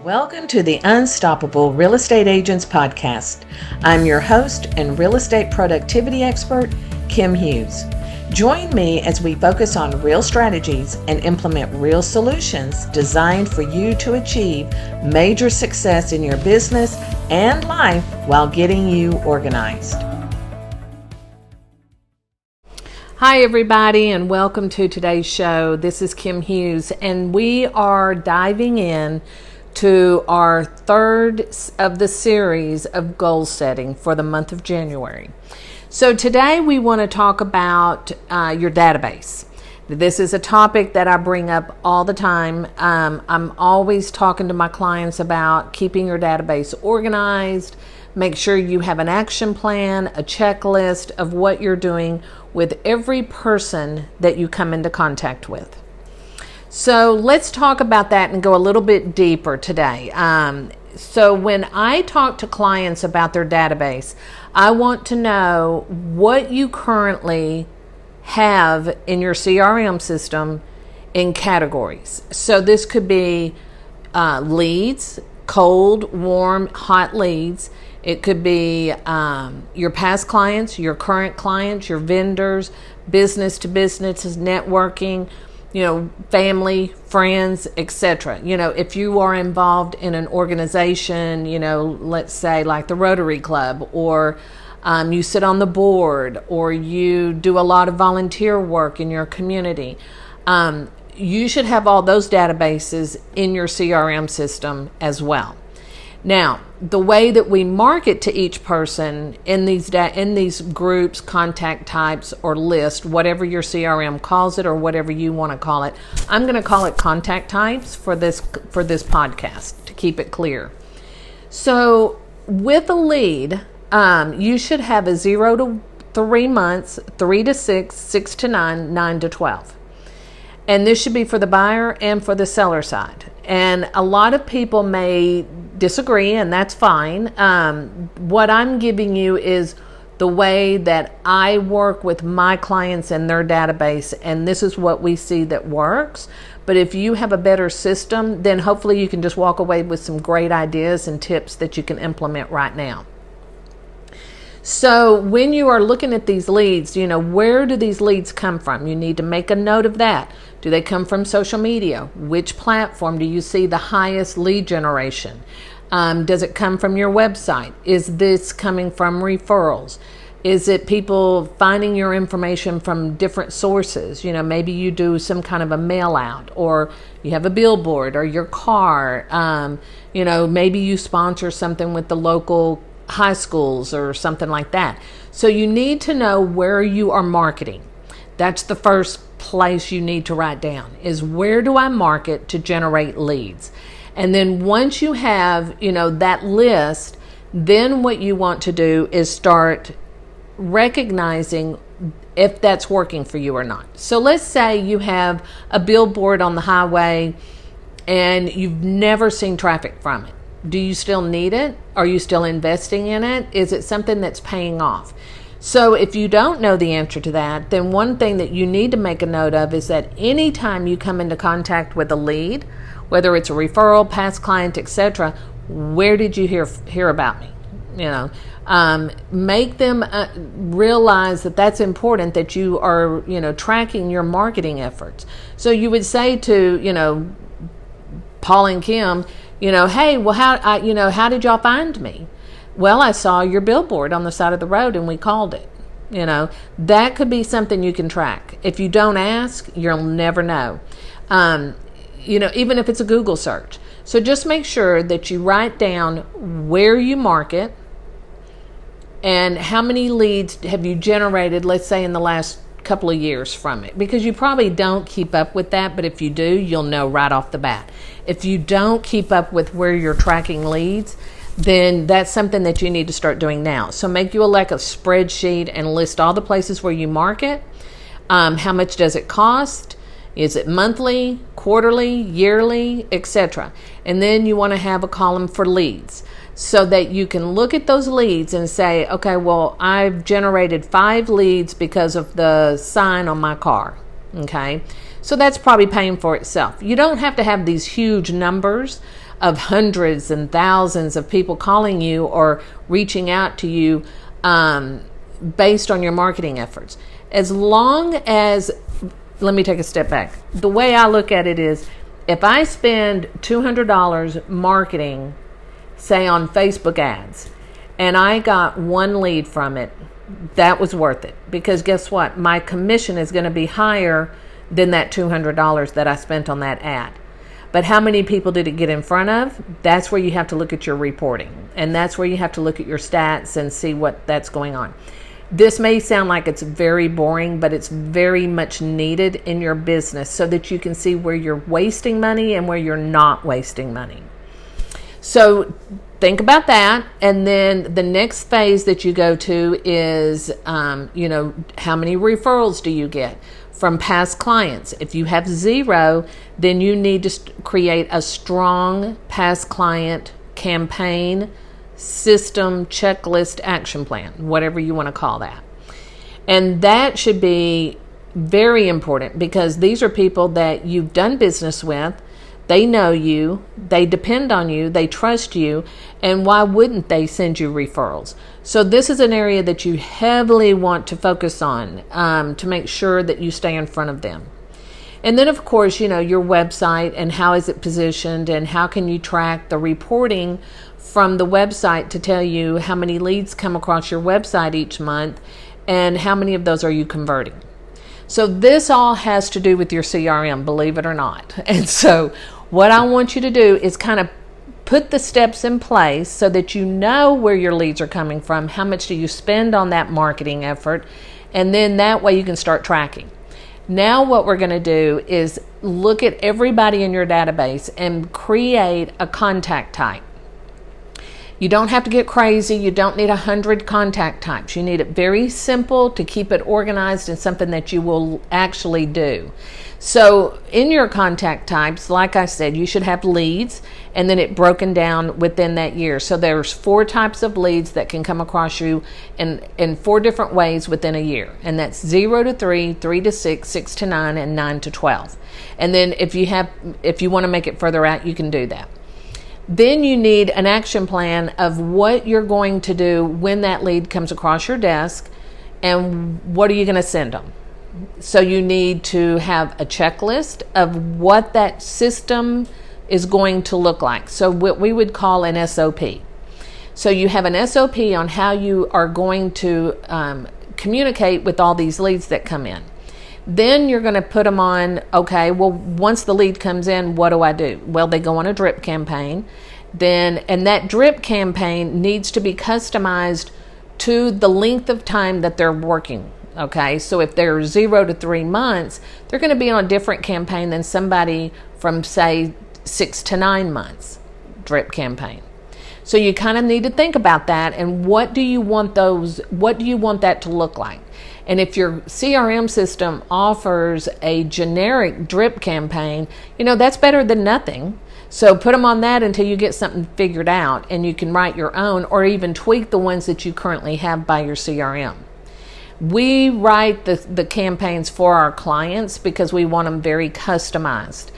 Welcome to the Unstoppable Real Estate Agents Podcast. I'm your host and real estate productivity expert, Kim Hughes. Join me as we focus on real strategies and implement real solutions designed for you to achieve major success in your business and life while getting you organized. Hi, everybody, and welcome to today's show. This is Kim Hughes, and we are diving in to our third of the series of goal setting for the month of January. So today we want to talk about your database. This is a topic that I bring up all the time. I'm always talking to my clients about keeping your database organized. Make sure you have an action plan, a checklist of what you're doing with every person that you come into contact with. So let's talk about that and go a little bit deeper today. So when I talk to clients about their database, I want to know what you currently have in your CRM system in categories. So this could be leads, cold, warm, hot leads. It could be your past clients, your current clients, your vendors, business to business, networking, family, friends, etc. If you are involved in an organization, let's say like the Rotary Club, or you sit on the board, or you do a lot of volunteer work in your community, you should have all those databases in your CRM system as well. Now, the way that we market to each person in these groups, contact types, or list, whatever your CRM calls it or whatever you want to call it, I'm going to call it contact types for this podcast to keep it clear. So with a lead, you should have a 0 to 3 months, 3 to 6, 6 to 9, 9 to 12. And this should be for the buyer and for the seller side. And a lot of people may disagree, and that's fine. What I'm giving you is the way that I work with my clients and their database, and this is what we see that works. But if you have a better system, then hopefully you can just walk away with some great ideas and tips that you can implement right now. So when you are looking at these leads, where do these leads come from? You need to make a note of that. Do they come from social media? Which platform do you see the highest lead generation? Does it come from your website? Is this coming from referrals? Is it people finding your information from different sources? Maybe you do some kind of a mail out, or you have a billboard, or your car. Maybe you sponsor something with the local high schools or something like that. So you need to know where you are marketing. That's the first place you need to write down, is where do I market to generate leads? And then once you have, that list, then what you want to do is start recognizing if that's working for you or not. So let's say you have a billboard on the highway and you've never seen traffic from it. Do you still need it? Are you still investing in it? Is it something that's paying off? So if you don't know the answer to that, then one thing that you need to make a note of is that anytime you come into contact with a lead, whether it's a referral, past client, etc., where did you hear about me? Make them realize that that's important, that you are, tracking your marketing efforts. So you would say to, Paul and Kim, hey, well, how did y'all find me? Well, I saw your billboard on the side of the road and we called it. That could be something you can track. If you don't ask, you'll never know. Even if it's a Google search. So just make sure that you write down where you market and how many leads have you generated, let's say in the last couple of years from it, because you probably don't keep up with that, but if you do, you'll know right off the bat. If you don't keep up with where you're tracking leads, then that's something that you need to start doing now. So make you a spreadsheet and list all the places where you market. How much does it cost? Is it monthly, quarterly, yearly, etc.? And then you want to have a column for leads so that you can look at those leads and say, okay, well, I've generated 5 leads because of the sign on my car. Okay, So that's probably paying for itself. You don't have to have these huge numbers of hundreds and thousands of people calling you or reaching out to you based on your marketing efforts. As long as, let me take a step back. The way I look at it is, if I spend $200 marketing, say on Facebook ads, and I got one lead from it, that was worth it. Because guess what? My commission is going to be higher than that $200 that I spent on that ad. But how many people did it get in front of? That's where you have to look at your reporting. And that's where you have to look at your stats and see what that's going on. This may sound like it's very boring, but it's very much needed in your business so that you can see where you're wasting money and where you're not wasting money. So think about that. And then the next phase that you go to is, how many referrals do you get from past clients? If you have 0, then you need to create a strong past client campaign, system, checklist, action plan, whatever you want to call that. And that should be very important because these are people that you've done business with. They know you, they depend on you, they trust you, and why wouldn't they send you referrals? So this is an area that you heavily want to focus on to make sure that you stay in front of them. And then, of course, your website and how is it positioned and how can you track the reporting from the website to tell you how many leads come across your website each month and how many of those are you converting. So this all has to do with your CRM, believe it or not. And so what I want you to do is kind of put the steps in place so that you know where your leads are coming from, how much do you spend on that marketing effort, and then that way you can start tracking. Now what we're going to do is look at everybody in your database and create a contact type. You don't have to get crazy. You don't need 100 contact types. You need it very simple to keep it organized and something that you will actually do. So in your contact types, like I said, you should have leads and then it broken down within that year. So there's 4 types of leads that can come across you in 4 different ways within a year. And that's 0 to 3, 3 to 6, 6 to 9, and 9 to 12. And then if you want to make it further out, you can do that. Then you need an action plan of what you're going to do when that lead comes across your desk and what are you going to send them. So you need to have a checklist of what that system is going to look like. So what we would call an SOP. So you have an SOP on how you are going to communicate with all these leads that come in. Then you're going to put them on, okay, well, once the lead comes in, what do I do? Well, they go on a drip campaign. And that drip campaign needs to be customized to the length of time that they're working. Okay, so if they're 0 to 3 months, they're going to be on a different campaign than somebody from, say, 6 to 9 months drip campaign. So you kind of need to think about that and what do you want that to look like? And if your CRM system offers a generic drip campaign, that's better than nothing. So put them on that until you get something figured out and you can write your own or even tweak the ones that you currently have by your CRM. We write the campaigns for our clients because we want them very customized.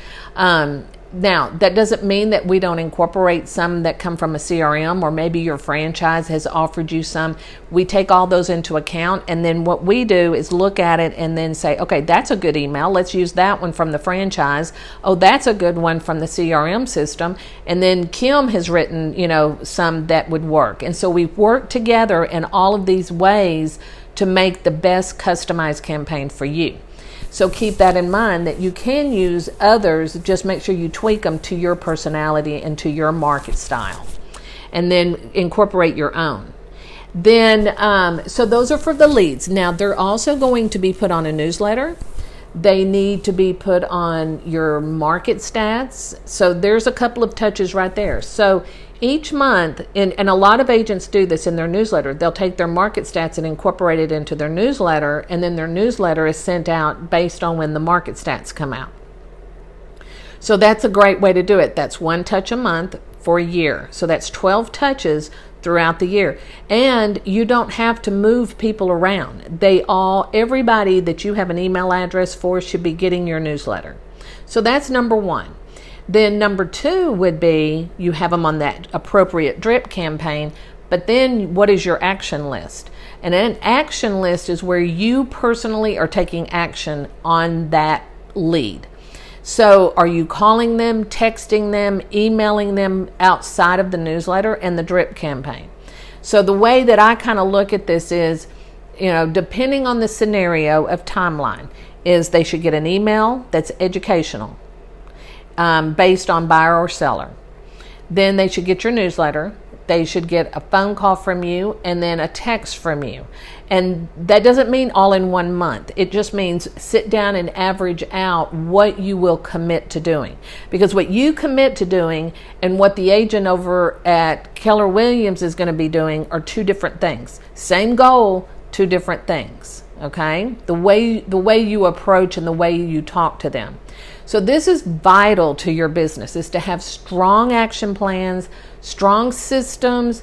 Now, that doesn't mean that we don't incorporate some that come from a CRM or maybe your franchise has offered you some. We take all those into account, and then what we do is look at it and then say, okay, that's a good email. Let's use that one from the franchise. Oh, that's a good one from the CRM system. And then Kim has written, some that would work. And so we work together in all of these ways to make the best customized campaign for you. So keep that in mind that you can use others, just make sure you tweak them to your personality and to your market style. And then incorporate your own. Then, so those are for the leads. Now, they're also going to be put on a newsletter. They need to be put on your market stats. So there's a couple of touches right there. So each month, and a lot of agents do this in their newsletter, they'll take their market stats and incorporate it into their newsletter, and then their newsletter is sent out based on when the market stats come out. So that's a great way to do it. That's 1 touch a month for a year. So that's 12 touches throughout the year. And you don't have to move people around. Everybody that you have an email address for should be getting your newsletter. So that's number one. Then number two would be you have them on that appropriate drip campaign, but then what is your action list? And an action list is where you personally are taking action on that lead. So are you calling them, texting them, emailing them outside of the newsletter and the drip campaign? So the way that I kind of look at this is, depending on the scenario of timeline, is they should get an email that's educational, based on buyer or seller. Then they should get your newsletter. They should get a phone call from you and then a text from you. And that doesn't mean all in 1 month. It just means sit down and average out what you will commit to doing. Because what you commit to doing and what the agent over at Keller Williams is going to be doing are two different things. Same goal, two different things. Okay? The way you approach and the way you talk to them. So this is vital to your business, is to have strong action plans, strong systems,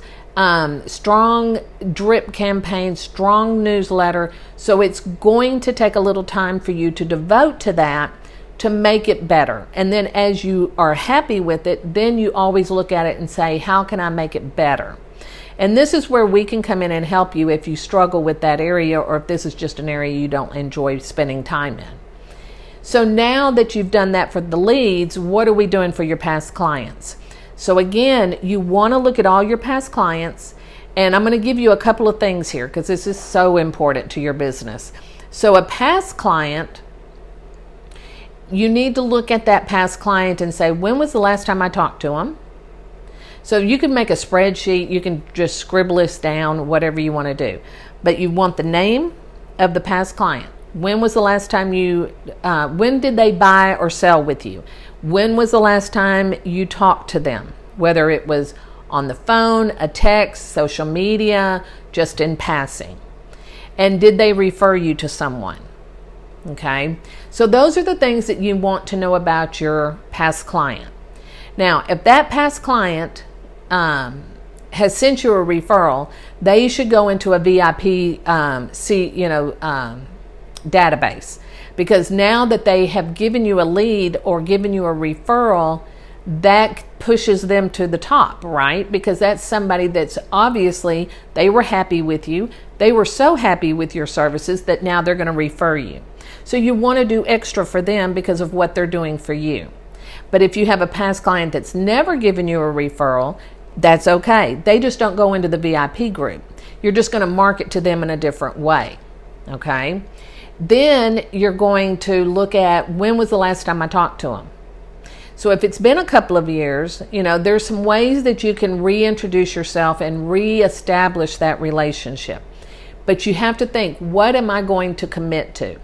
strong drip campaign, strong newsletter. So it's going to take a little time for you to devote to that to make it better. And then as you are happy with it, then you always look at it and say, how can I make it better? And this is where we can come in and help you if you struggle with that area, or if this is just an area you don't enjoy spending time in. So now that you've done that for the leads, what are we doing for your past clients? So again, you want to look at all your past clients, and I'm going to give you a couple of things here because this is so important to your business. So a past client, you need to look at that past client and say, when was the last time I talked to them? So you can make a spreadsheet, you can just scribble this down, whatever you want to do. But you want the name of the past client. When was the last time when did they buy or sell with you? When was the last time you talked to them? Whether it was on the phone, a text, social media, just in passing. And did they refer you to someone? Okay, so those are the things that you want to know about your past client. Now, if that past client has sent you a referral, they should go into a VIP database, because now that they have given you a lead or given you a referral, that pushes them to the top, right? Because that's somebody that's obviously, they were happy with you. They were so happy with your services that now they're going to refer you. So you want to do extra for them because of what they're doing for you. But if you have a past client that's never given you a referral, that's okay. They just don't go into the VIP group. You're just going to market to them in a different way, okay? Then you're going to look at, when was the last time I talked to them? So if it's been a couple of years, there's some ways that you can reintroduce yourself and reestablish that relationship. But you have to think, what am I going to commit to?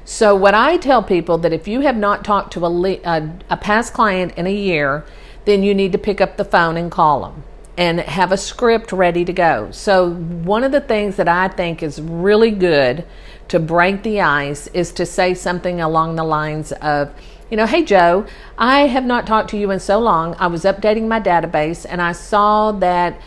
So what I tell people, that if you have not talked to a past client in a year, then you need to pick up the phone and call them and have a script ready to go. So one of the things that I think is really good to break the ice is to say something along the lines of, hey Joe, I have not talked to you in so long. I was updating my database and I saw that,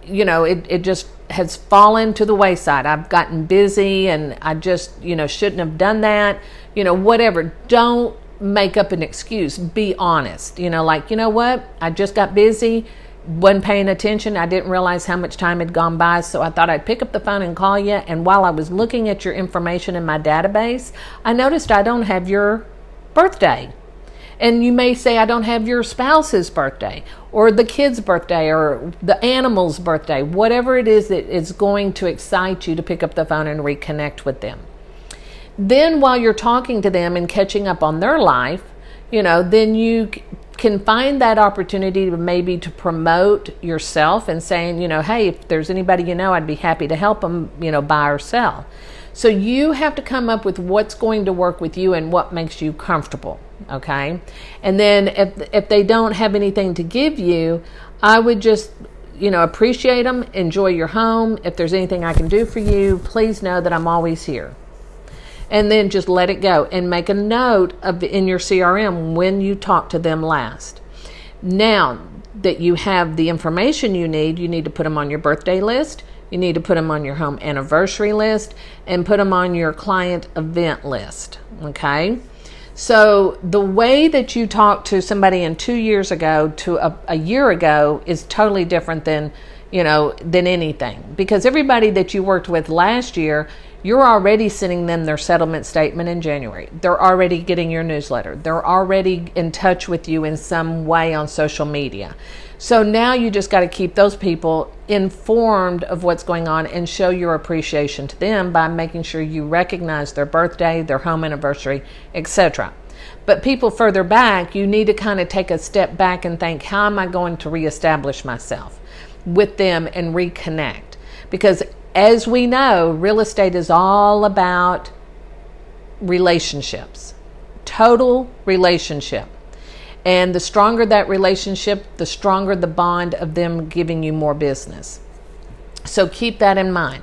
it just has fallen to the wayside. I've gotten busy and I just, shouldn't have done that, whatever. Don't make up an excuse. Be honest. What? I just got busy, wasn't paying attention. I didn't realize how much time had gone by, so I thought I'd pick up the phone and call you. And while I was looking at your information in my database, I noticed I don't have your birthday. And you may say, I don't have your spouse's birthday or the kid's birthday or the animal's birthday, whatever it is that is going to excite you to pick up the phone and reconnect with them. Then while you're talking to them and catching up on their life, then you can find that opportunity to promote yourself and saying, hey, if there's anybody I'd be happy to help them, buy or sell. So you have to come up with what's going to work with you and what makes you comfortable, okay? And then if they don't have anything to give you, I would just, appreciate them, enjoy your home. If there's anything I can do for you, please know that I'm always here. And then just let it go and make a note in your CRM when you talk to them last. Now that you have the information you need to put them on your birthday list. You need to put them on your home anniversary list and put them on your client event list. Okay. So the way that you talk to somebody in 2 years ago to a year ago is totally different than anything, because everybody that you worked with last year, you're already sending them their settlement statement in January. They're already getting your newsletter. They're already in touch with you in some way on social media. So now you just got to keep those people informed of what's going on and show your appreciation to them by making sure you recognize their birthday, their home anniversary, etc. But people further back, you need to kind of take a step back and think, how am I going to reestablish myself with them and reconnect? Because as we know, real estate is all about relationships, total relationship. And the stronger that relationship, the stronger the bond of them giving you more business. So keep that in mind.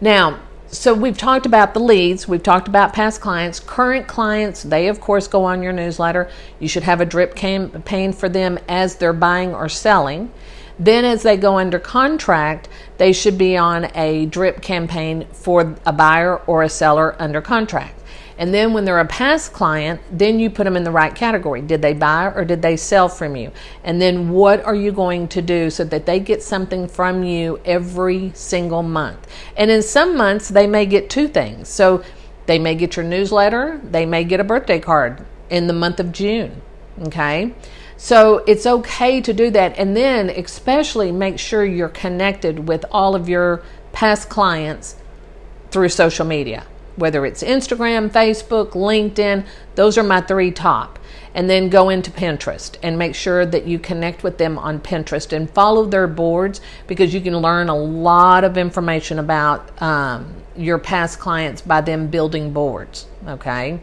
Now, so we've talked about the leads. We've talked about past clients. Current clients, they of course go on your newsletter. You should have a drip campaign for them as they're buying or selling. Then as they go under contract, they should be on a drip campaign for a buyer or a seller under contract. And then when they're a past client, then you put them in the right category. Did they buy or did they sell from you? And then what are you going to do so that they get something from you every single month? And in some months, they may get two things. So they may get your newsletter. They may get a birthday card in the month of June. Okay? So it's okay to do that. And then especially make sure you're connected with all of your past clients through social media. Whether it's Instagram, Facebook, LinkedIn, those are my three top. And then go into Pinterest and make sure that you connect with them on Pinterest and follow their boards, because you can learn a lot of information about your past clients by them building boards. Okay.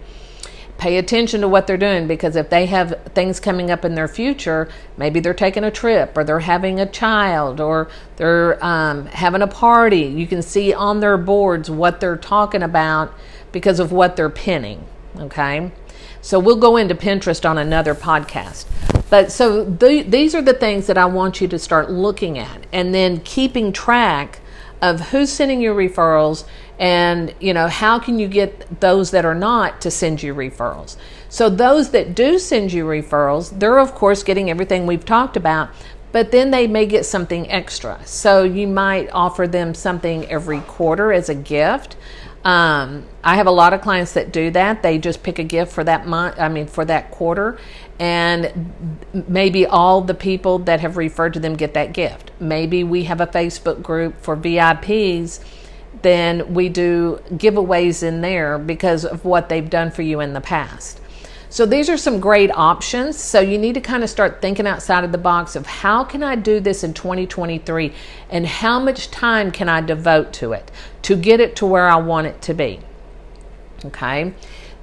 Pay attention to what they're doing, because if they have things coming up in their future, maybe they're taking a trip or they're having a child or they're having a party, you can see on their boards what they're talking about because of what they're pinning. Okay. So we'll go into Pinterest on another podcast. But so these are the things that I want you to start looking at, and then keeping track of who's sending you referrals, and how can you get those that are not to send you referrals. So those that do send you referrals, they're of course getting everything we've talked about, but then they may get something extra. So you might offer them something every quarter as a gift. I have a lot of clients that do that. They just pick a gift for that month, for that quarter, and maybe all the people that have referred to them get that gift. Maybe we have a Facebook group for VIPs, then we do giveaways in there because of what they've done for you in the past. So these are some great options. So you need to kind of start thinking outside of the box of how can I do this in 2023 and how much time can I devote to it to get it to where I want it to be. Okay.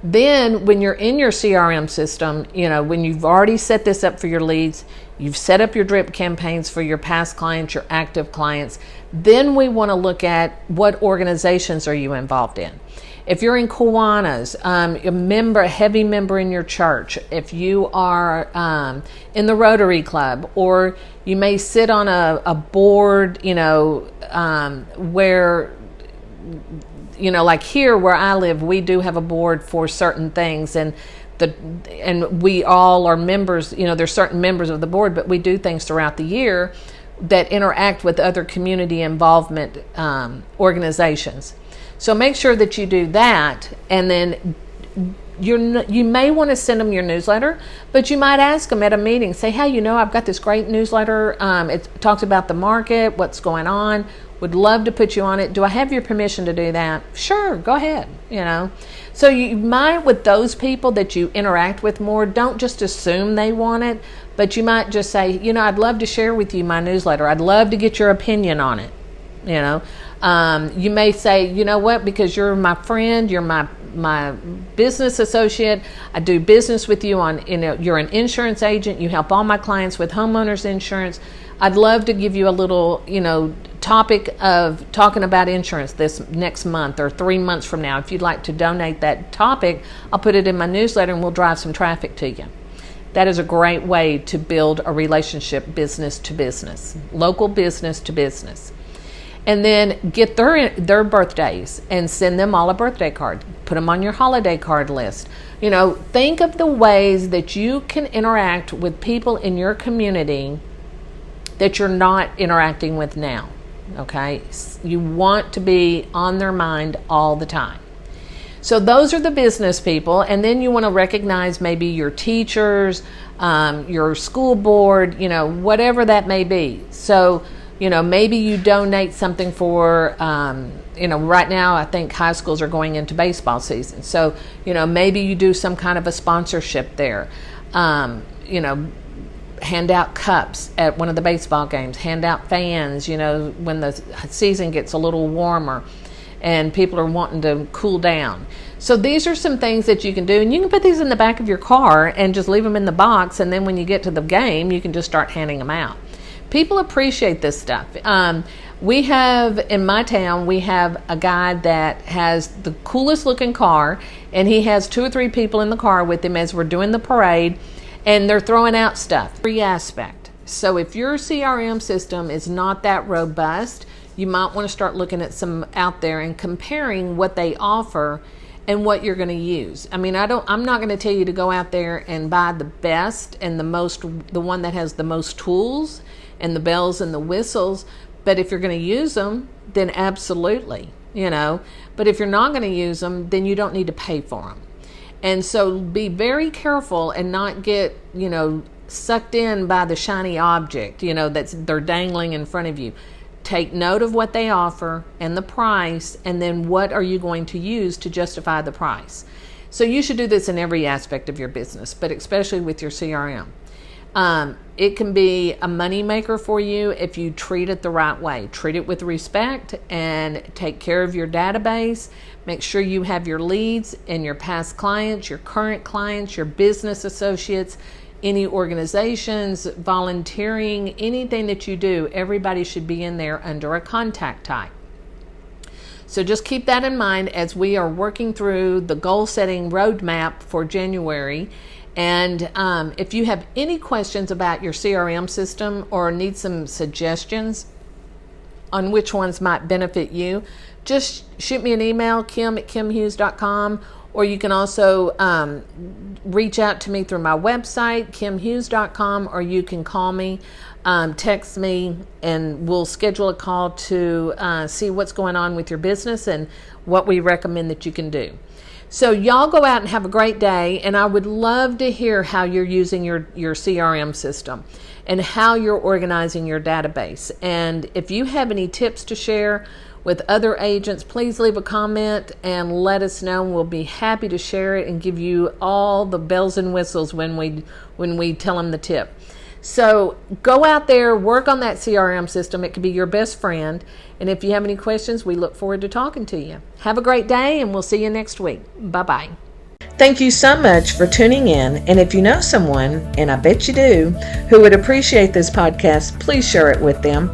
Then when you're in your CRM system, when you've already set this up for your leads, you've set up your drip campaigns for your past clients, your active clients, then we want to look at what organizations are you involved in. If you're in Kiwanis, a heavy member in your church, if you are in the Rotary Club, or you may sit on a board, where, like here where I live, we do have a board for certain things, and we all are members, there's certain members of the board, but we do things throughout the year that interact with other community involvement organizations. So make sure that you do that, and then you may want to send them your newsletter, but you might ask them at a meeting, say, hey, I've got this great newsletter. It talks about the market, what's going on. Would love to put you on it. Do I have your permission to do that? Sure, go ahead. So you might, with those people that you interact with more, don't just assume they want it, but you might just say, I'd love to share with you my newsletter. I'd love to get your opinion on it. You may say, what, because you're my friend, you're my business associate, I do business with you on, you're an insurance agent, you help all my clients with homeowners insurance. I'd love to give you a little, topic of talking about insurance this next month or 3 months from now. If you'd like to donate that topic, I'll put it in my newsletter and we'll drive some traffic to you. that is a great way to build a relationship business to business, local business to business. And then get their birthdays and send them all a birthday card. Put them on your holiday card list. Think of the ways that you can interact with people in your community that you're not interacting with now. Okay? You want to be on their mind all the time. So those are the business people, and then you want to recognize maybe your teachers, your school board, whatever that may be. So, maybe you donate something for, right now I think high schools are going into baseball season. So, maybe you do some kind of a sponsorship there. Hand out cups at one of the baseball games, hand out fans, when the season gets a little warmer and people are wanting to cool down. So these are some things that you can do, and you can put these in the back of your car and just leave them in the box, and then when you get to the game, you can just start handing them out. People appreciate this stuff. We have, in my town, we have a guy that has the coolest looking car, and he has 2 or 3 people in the car with him as we're doing the parade, and they're throwing out stuff. Free aspect. So if your CRM system is not that robust, you might want to start looking at some out there and comparing what they offer and what you're going to use. I'm not going to tell you to go out there and buy the best and the one that has the most tools and the bells and the whistles, but if you're going to use them, then absolutely, But if you're not going to use them, then you don't need to pay for them. And so be very careful and not get, sucked in by the shiny object, they're dangling in front of you. Take note of what they offer and the price, and then what are you going to use to justify the price. So you should do this in every aspect of your business, but especially with your CRM. It can be a money maker for you if you treat it the right way. Treat it with respect and take care of your database. Make sure you have your leads and your past clients, your current clients, your business associates, any organizations, volunteering, anything that you do, everybody should be in there under a contact type. So just keep that in mind as we are working through the goal setting roadmap for January. And if you have any questions about your CRM system or need some suggestions on which ones might benefit you, just shoot me an email, kim@kimhughes.com, or you can also reach out to me through my website, kimhughes.com, or you can call me, text me, and we'll schedule a call to see what's going on with your business and what we recommend that you can do. So y'all go out and have a great day, and I would love to hear how you're using your CRM system and how you're organizing your database. And if you have any tips to share with other agents, please leave a comment and let us know. We'll be happy to share it and give you all the bells and whistles when we tell them the tip. So go out there, work on that CRM system. It could be your best friend. And if you have any questions, we look forward to talking to you. Have a great day, and we'll see you next week. Bye-bye. Thank you so much for tuning in. And if you know someone, and I bet you do, who would appreciate this podcast, please share it with them.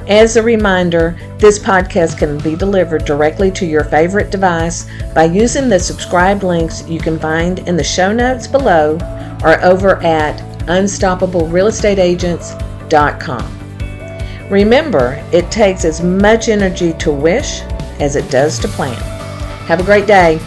As a reminder, this podcast can be delivered directly to your favorite device by using the subscribe links you can find in the show notes below or over at unstoppablerealestateagents.com. Remember, it takes as much energy to wish as it does to plan. Have a great day.